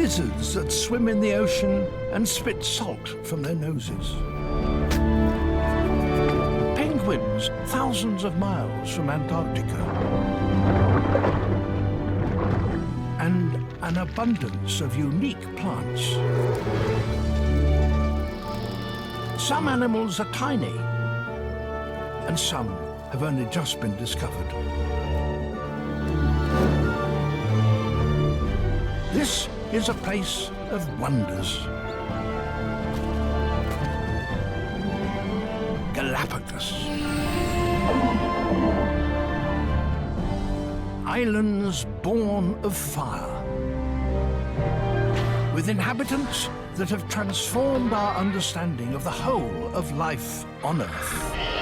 lizards that swim in the ocean and spit salt from their noses. Penguins thousands of miles from Antarctica. And an abundance of unique plants. Some animals are tiny, and some have only just been discovered. This is a place of wonders. Galápagos. Islands born of fire, with inhabitants that have transformed our understanding of the whole of life on Earth.